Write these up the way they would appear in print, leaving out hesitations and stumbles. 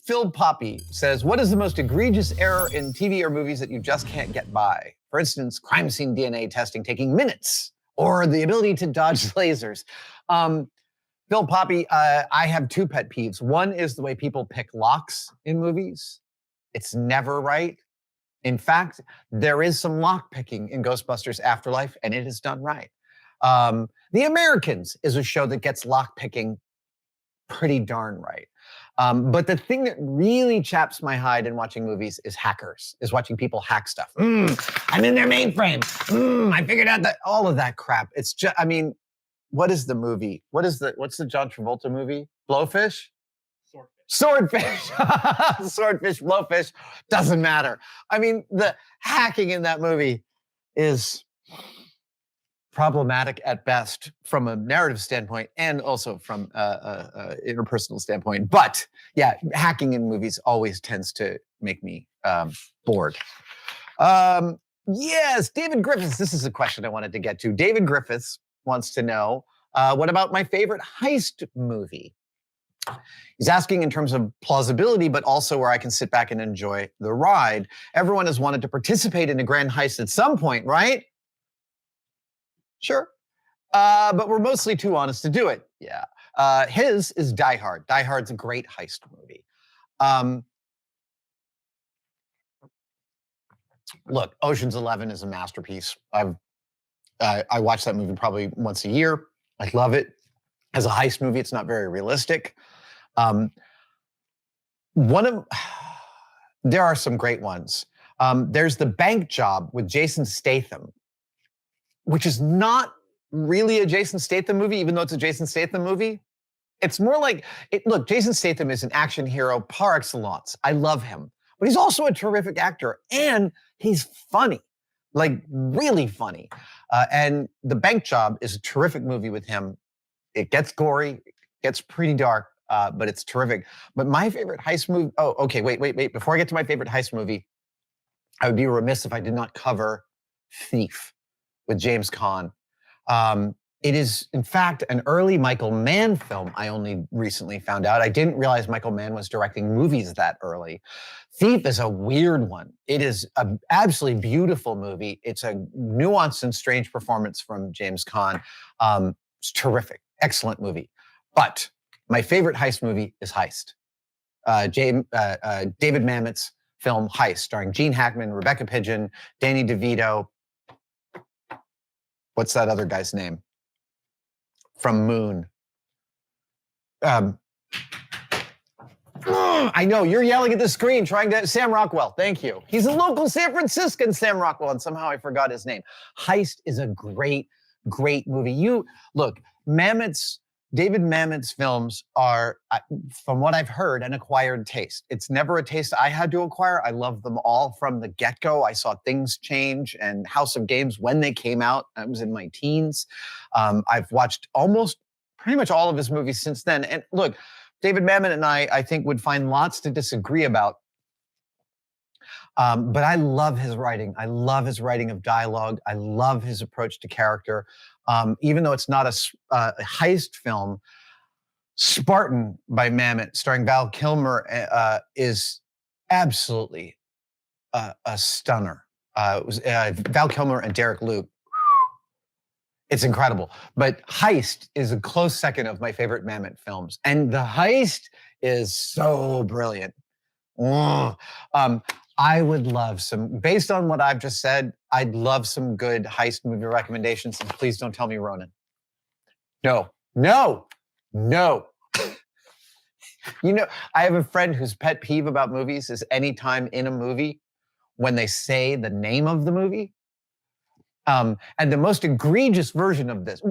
Phil Poppy says, what is the most egregious error in TV or movies that you just can't get by? For instance, crime scene DNA testing taking minutes, or the ability to dodge lasers. Phil Poppy, I have two pet peeves. One is the way people pick locks in movies. It's never right. In fact, there is some lock picking in Ghostbusters Afterlife, and it is done right. The Americans is a show that gets lock picking pretty darn right. But the thing that really chaps my hide in watching movies is hackers, is watching people hack stuff. I'm in their mainframe. I figured out that all of that crap. It's just, I mean, what is the movie? What's the John Travolta movie? Blowfish? Swordfish. Swordfish, blowfish, doesn't matter. I mean, the hacking in that movie is problematic at best from a narrative standpoint and also from a interpersonal standpoint. But yeah, hacking in movies always tends to make me bored. Yes, David Griffiths. This is a question I wanted to get to. David Griffiths wants to know, what about my favorite heist movie? He's asking in terms of plausibility, but also where I can sit back and enjoy the ride. Everyone has wanted to participate in a grand heist at some point, right? Sure. But we're mostly too honest to do it. Yeah. His is Die Hard. Die Hard's a great heist movie. Look, Ocean's 11 is a masterpiece. I watch that movie probably once a year. I love it. As a heist movie, it's not very realistic. There are some great ones. There's The Bank Job with Jason Statham, which is not really a Jason Statham movie, even though it's a Jason Statham movie. It's more like, look, Jason Statham is an action hero par excellence. I love him, but he's also a terrific actor and he's funny, like really funny. And The Bank Job is a terrific movie with him. It gets gory, it gets pretty dark, but it's terrific. But my favorite heist movie, wait. Before I get to my favorite heist movie, I would be remiss if I did not cover Thief with James Caan. It is, in fact, an early Michael Mann film. I only recently found out. I didn't realize Michael Mann was directing movies that early. Thief is a weird one. It is an absolutely beautiful movie. It's a nuanced and strange performance from James Caan. It's terrific, excellent movie. But my favorite heist movie is Heist. David Mamet's film Heist, starring Gene Hackman, Rebecca Pidgeon, Danny DeVito. What's that other guy's name? From Moon. I know, you're yelling at the screen trying to, Sam Rockwell, thank you. He's a local San Franciscan Sam Rockwell, and somehow I forgot his name. Heist is a great, great movie. Look, David Mamet's films are, from what I've heard, an acquired taste. It's never a taste I had to acquire. I love them all from the get-go. I saw Things Change and House of Games when they came out. I was in my teens. I've watched pretty much all of his movies since then. And look, David Mamet and I think, would find lots to disagree about. But I love his writing. I love his writing of dialogue. I love his approach to character. Even though it's not a heist film, Spartan by Mamet, starring Val Kilmer, is absolutely a stunner. It was Val Kilmer and Derek Luke. It's incredible. But Heist is a close second of my favorite Mamet films. And The Heist is so brilliant. I would love based on what I've just said, I'd love some good heist movie recommendations. And please don't tell me Ronin. No. You know, I have a friend whose pet peeve about movies is anytime in a movie when they say the name of the movie. And the most egregious version of this,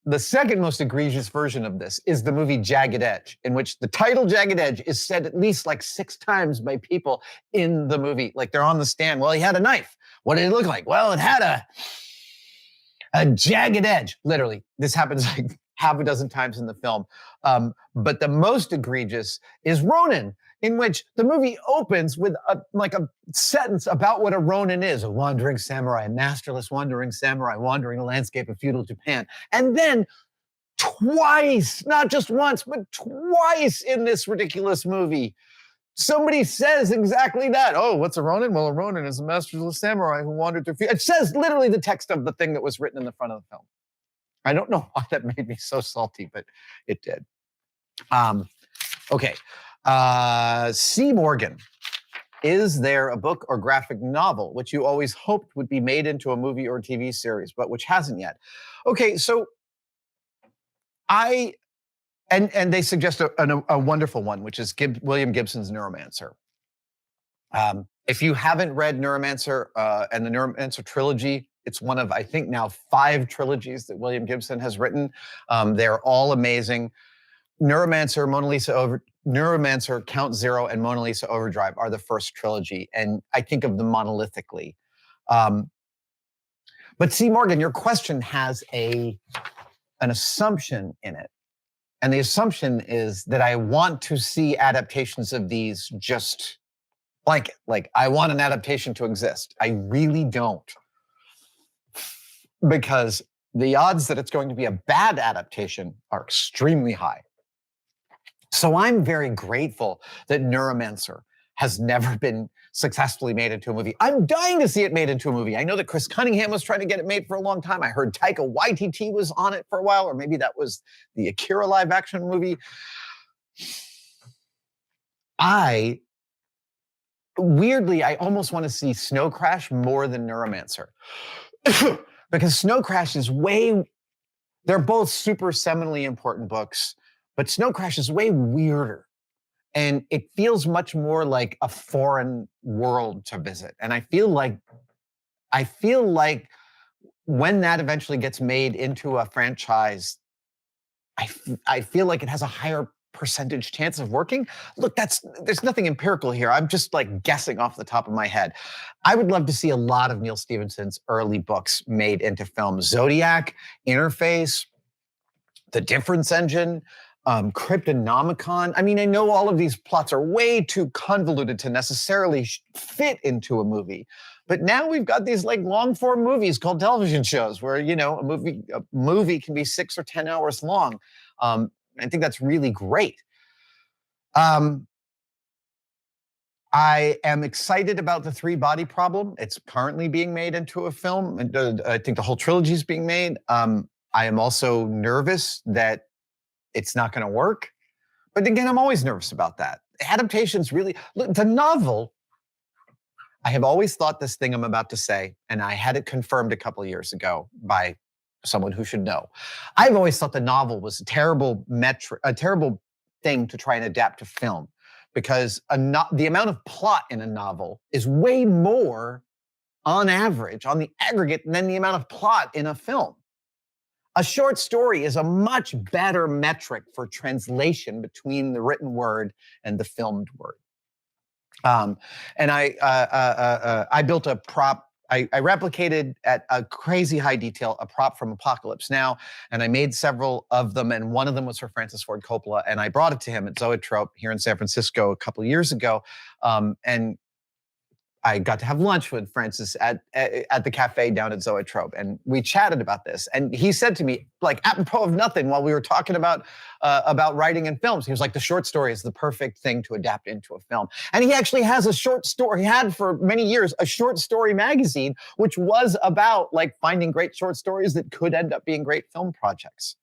the second most egregious version of this, is the movie Jagged Edge, in which the title Jagged Edge is said at least like 6 times by people in the movie. Like they're on the stand. Well, he had a knife. What did it look like? Well, it had a jagged edge. Literally, this happens like half a dozen times in the film. But the most egregious is Ronin, in which the movie opens with a sentence about what a Ronin is: a wandering samurai, a masterless wandering samurai wandering the landscape of feudal Japan. And then twice, not just once, but twice in this ridiculous movie, Somebody says exactly that. Oh, what's a Ronin? Well, a Ronin is a masterless samurai who wandered through. It says literally the text of the thing that was written in the front of the film. I don't know why that made me so salty, but it did. Okay. C. Morgan. Is there a book or graphic novel which you always hoped would be made into a movie or TV series, but which hasn't yet? Okay, so and they suggest a wonderful one, which is William Gibson's Neuromancer. If you haven't read Neuromancer and the Neuromancer trilogy, it's one of, I think now 5 trilogies that William Gibson has written. They're all amazing. Neuromancer, Neuromancer, Count Zero, and Mona Lisa Overdrive are the first trilogy, and I think of them monolithically. But C. Morgan, your question has an assumption in it. And the assumption is that I want to see adaptations of these just like I want an adaptation to exist. I really don't. Because the odds that it's going to be a bad adaptation are extremely high. So I'm very grateful that Neuromancer has never been successfully made into a movie. I'm dying to see it made into a movie. I know that Chris Cunningham was trying to get it made for a long time. I heard Taika Waititi was on it for a while, or maybe that was the Akira live action movie. Weirdly, I almost want to see Snow Crash more than Neuromancer. Because Snow Crash is they're both super seminally important books, but Snow Crash is way weirder. And it feels much more like a foreign world to visit. And I feel like when that eventually gets made into a franchise, I feel like it has a higher percentage chance of working. Look, there's nothing empirical here. I'm just like guessing off the top of my head. I would love to see a lot of Neal Stephenson's early books made into film. Zodiac, Interface, The Difference Engine, Cryptonomicon. I mean, I know all of these plots are way too convoluted to necessarily fit into a movie. But now we've got these like long form movies called television shows where, you know, a movie can be 6 or 10 hours long. I think that's really great. I am excited about The Three Body Problem. It's currently being made into a film. I think the whole trilogy is being made. I am also nervous that it's not going to work. But again, I'm always nervous about that. Adaptations really, look, the novel, I have always thought this thing I'm about to say, and I had it confirmed a couple of years ago by someone who should know. I've always thought the novel was a terrible thing to try and adapt to film, because the amount of plot in a novel is way more on average, on the aggregate, than the amount of plot in a film. A short story is a much better metric for translation between the written word and the filmed word. And I built a prop. I replicated at a crazy high detail a prop from Apocalypse Now, and I made several of them, and one of them was for Francis Ford Coppola, and I brought it to him at Zoetrope here in San Francisco a couple of years ago, and I got to have lunch with Francis at the cafe down at Zoetrope, and we chatted about this. And he said to me, like apropos of nothing, while we were talking about writing in films, he was like, "The short story is the perfect thing to adapt into a film." And he actually has a short story. He had for many years a short story magazine, which was about like finding great short stories that could end up being great film projects.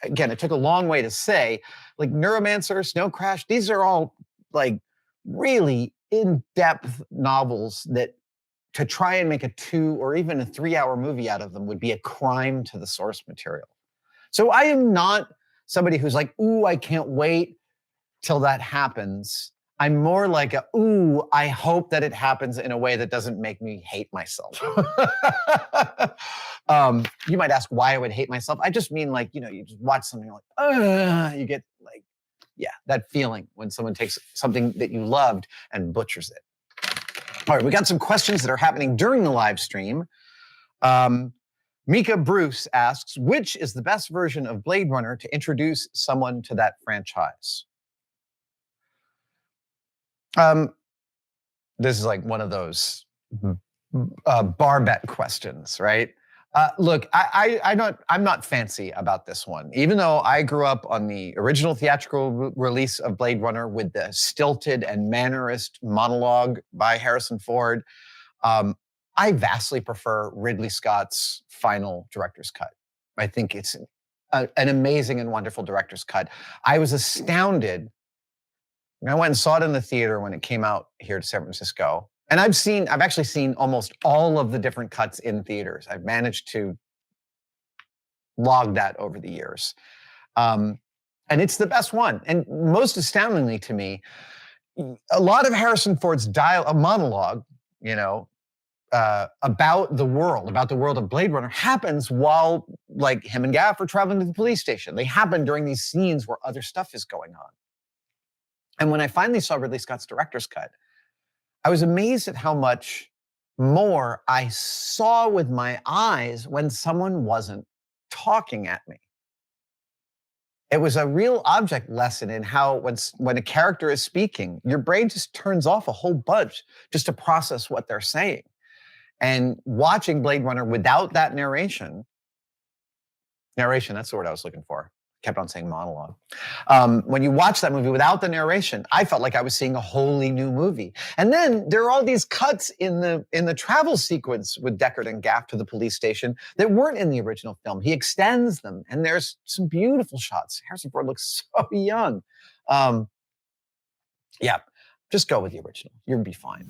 Again, it took a long way to say, like Neuromancer, Snow Crash, these are all like really in-depth novels that to try and make a 2 or even a 3-hour movie out of them would be a crime to the source material. So I am not somebody who's like, ooh, I can't wait till that happens. I'm more like, ooh, I hope that it happens in a way that doesn't make me hate myself. You might ask why I would hate myself. I just mean like, you know, you just watch something like, you get like, yeah, that feeling when someone takes something that you loved and butchers it. All right, we got some questions that are happening during the live stream. Mika Bruce asks, which is the best version of Blade Runner to introduce someone to that franchise? This is like one of those bar bet questions, right? Look, I'm not fancy about this one. Even though I grew up on the original theatrical release of Blade Runner with the stilted and mannerist monologue by Harrison Ford, um, I vastly prefer Ridley Scott's final director's cut. I think it's an amazing and wonderful director's cut. I was astounded. I went and saw it in the theater when it came out here to San Francisco. And I've actually seen almost all of the different cuts in theaters. I've managed to log that over the years. Um, and it's the best one. And most astoundingly to me, a lot of Harrison Ford's a monologue, you know, about the world of Blade Runner happens while like him and Gaff are traveling to the police station. They happen during these scenes where other stuff is going on. And when I finally saw Ridley Scott's director's cut, I was amazed at how much more I saw with my eyes when someone wasn't talking at me. It was a real object lesson in how when a character is speaking, your brain just turns off a whole bunch just to process what they're saying. And watching Blade Runner without that narration, that's the word I was looking for. Kept on saying monologue. When you watch that movie without the narration, I felt like I was seeing a wholly new movie. And then there are all these cuts in the travel sequence with Deckard and Gaff to the police station that weren't in the original film. He extends them, and there's some beautiful shots. Harrison Ford looks so young. Yeah, just go with the original. You'll be fine.